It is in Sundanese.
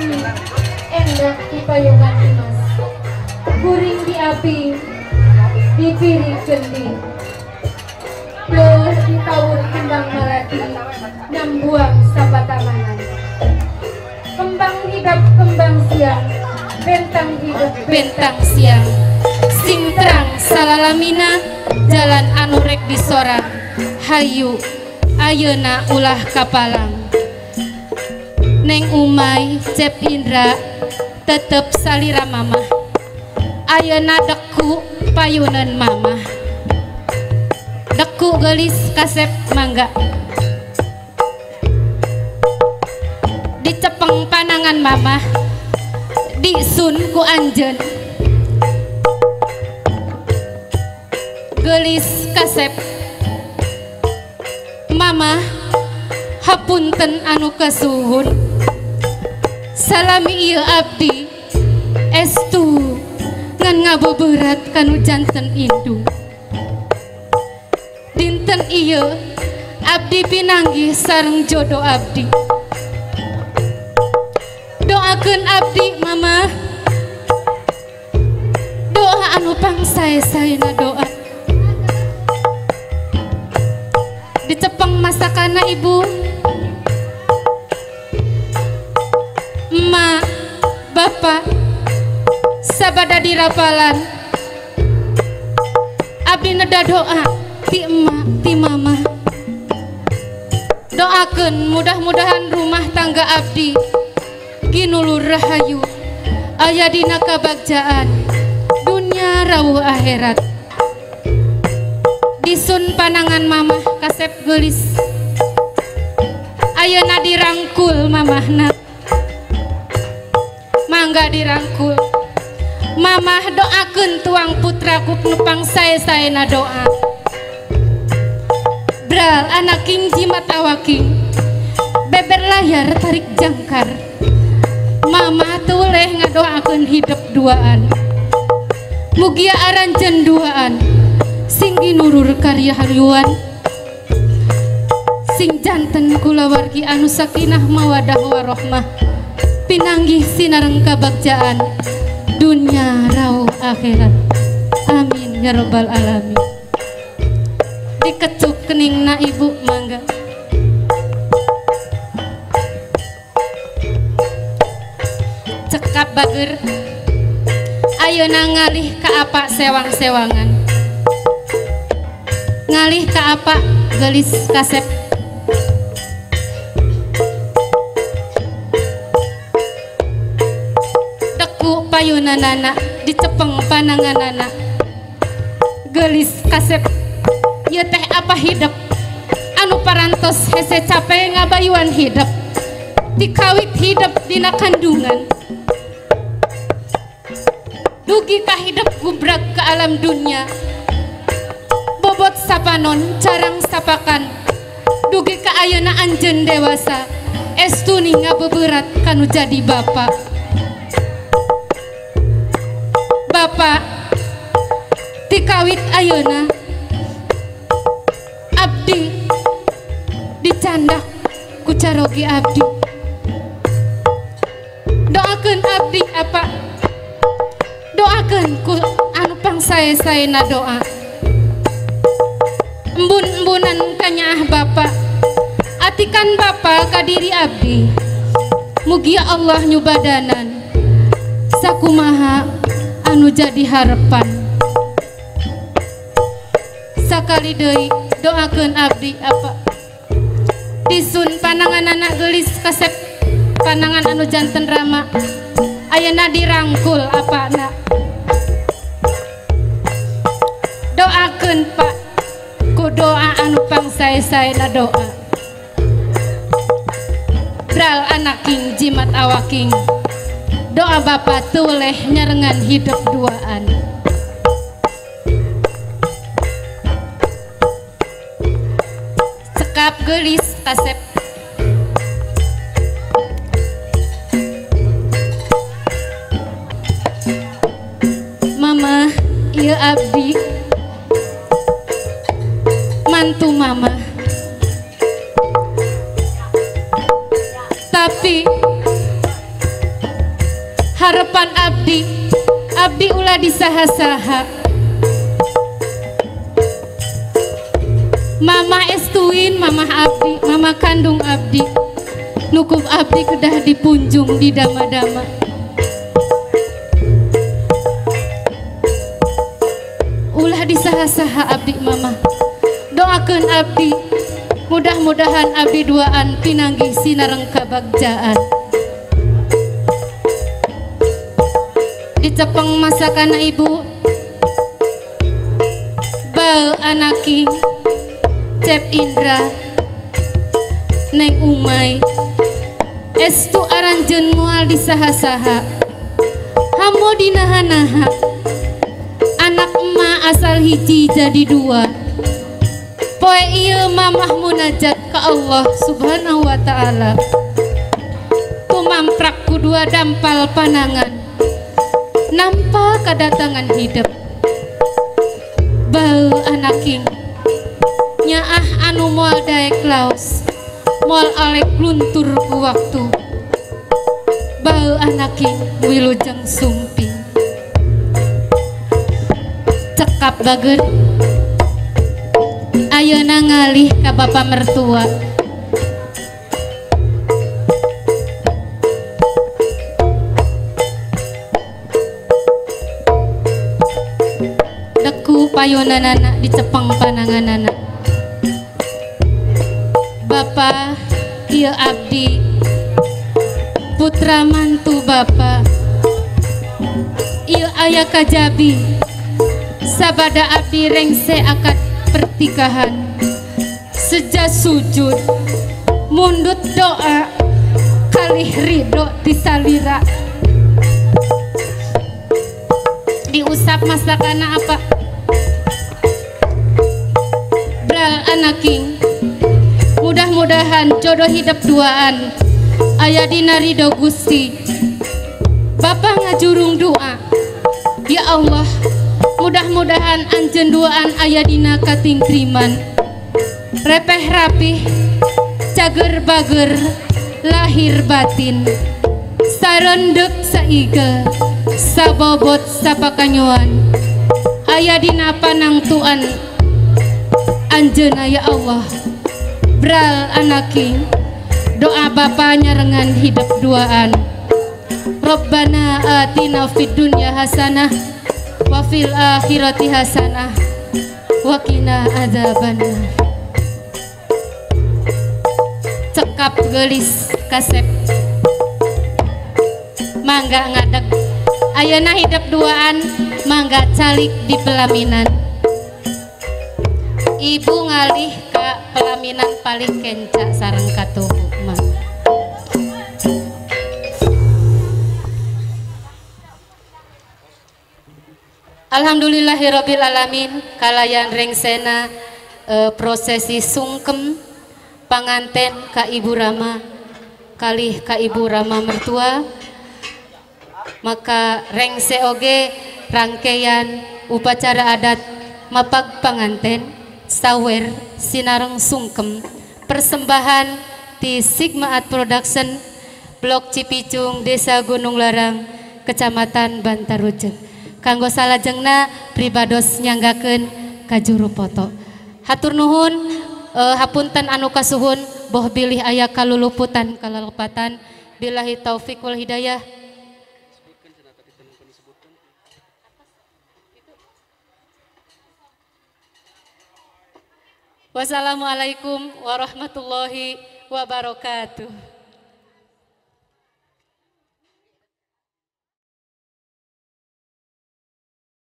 Sami endah di payungan emas, kuring di api di piring gending, doh ditawur kembang melati nyambuang sapatamanan, kembang hidup kembang siang, bentang hidup bentang siang, sing terang salalamina jalan anu rek disorang, hayu ayeuna ulah kapalang. Neng Umay Cep Indra tetep salira mama, ayeuna deku payunan mama, deku gelis kasep mangga, dicepeng panangan mama, disun ku anjeun, gelis kasep mama, hapunten anu kasuhun, salami ieu abdi estu ngan ngaboberat kanu janten indung. Dinten ieu abdi pinanggih sareng jodoh abdi, doakeun abdi mama, doa anu pangsae-saena doa, dicepeng masakana ibu, emak, bapak, sabada dirapalan, abdi neda doa ti emak ti mama, doakeun mudah-mudahan rumah tangga abdi ginulur rahayu, aya dina kabagjaan dunia rawuh akhirat. Disun panangan mamah kasep gelis, ayeuna dirangkul mamahna, mangga dirangkul mamah, doakeun tuang putraku nupang sae-saena doa, bral anak king jimat awaking, beber layar tarik jangkar, mama tuleh ngadoakeun hidup duaan, mugia aranjeun duaan, sing ginurur karya haluan, sing janten kulawargi anu sakinah mawadah warohmah, pinanggih sinareng kabagjaan dunia rawuh akhirat, amin ya robbal alamin. Dikecuk keningna ibu mangga, cekap bager ayeuna ngalih ka apa sewang-sewangan, ngalih ka apa gelis kasep, deku payunanana dicepeng pananganana, gelis kasep ieu teh apa hidup anu parantos hese capek ngabayuan hidup, dikawit hidup dina kandungan, dugi ka hidup gubrak ke alam dunia, bobot sapanon carang sapakan, dugi ka ayeuna anjeun dewasa estuni ngabeberat kanu jadi bapak. Bapak tikawit ayeuna abdi dicandak ku carogi abdi, doakeun abdi apa, doakeun ku anu pangsae-saena doa, embun-embunan kanyaah bapak, atikan bapak ka diri abdi, mugia Allah nyubadanan sakumaha anu jadi harapan, sakali deui doakeun abdi apa, disun panangan anak gelis kasep panangan anu janten rama, ayeuna dirangkul apa nak, doakeun pak ku doa anu pangsae-saena doa, bral anak king jimat awaking, doa bapak tuleh nyarengan hidup duaan. Cekap gelis kasep, mama ieu abdi mantu mama, tapi harapan abdi ulah disaha-saha. Mama estuin mama abdi, mama kandung abdi, nukum abdi kedah dipunjung di dama-dama. Ulah disaha-saha abdi mama, doakeun abdi mudah-mudahan abdi duaan pinanggih sinareng kabagjaan. Dicepeng masakan ibu bal anaking Cep Indra Neng Umay estu aranjeun moal disaha-saha hamo dinaha-naha anak emak asal hiji jadi dua. Poe ieu mamah munajat ka Allah subhanahu wa ta'ala tumamprak kudua dampal panangan nampa kedatangan hidup bau anaking nyaah anu moal daek laos moal alek luntur ku waktu bau anaking wilujeng sumping cekap bageun ayeuna ngalih ka bapa mertua. Deku payunanana dicepeng pananganana. Bapa ieu abdi putra mantu bapa ieu aya kajabi sabada abdi rengse akad pertikahan seja sujud mundut doa kalih ridho disalira diusap masakana apa bral anaking mudah-mudahan jodoh hidup duaan aya dina ridho Gusti. Bapa ngajurung doa ya Allah mudah-mudahan anjeun duaan aya dina katingtriman repeh rapih cager bager lahir batin sarendep saiga sabobot sapakanyuan aya dina panangtuan anjeunna ya Allah. Bral anaking doa bapa nyarengan hidup duaan Rabbana atina fid dunya hasanah wa fil akhirati hasanah wa qina adzabannar. Cekap geulis kasep mangga ngadeg ayeuna hidup duaan mangga calik di pelaminan. Ibu ngalih ka pelaminan paling kenca sareng katuhu mah. Alhamdulillahirabbil alamin kalayan rengsena prosesi sungkem panganten ka Ibu Rama kalih ka Ibu Rama mertua maka rengse oge rangkaian upacara adat mapag panganten sawer sinareng sungkem persembahan di Sigma Art Production Blok Cipicung Desa Gunung Larang Kecamatan Bantarujeng kanggo salajengna pribados nyanggakeun ka juru foto. Hatur nuhun hapunten anu kasuhun boh bilih aya kaluluputan kalalepatan billahi taufik wal hidayah. Wassalamualaikum warahmatullahi wabarakatuh.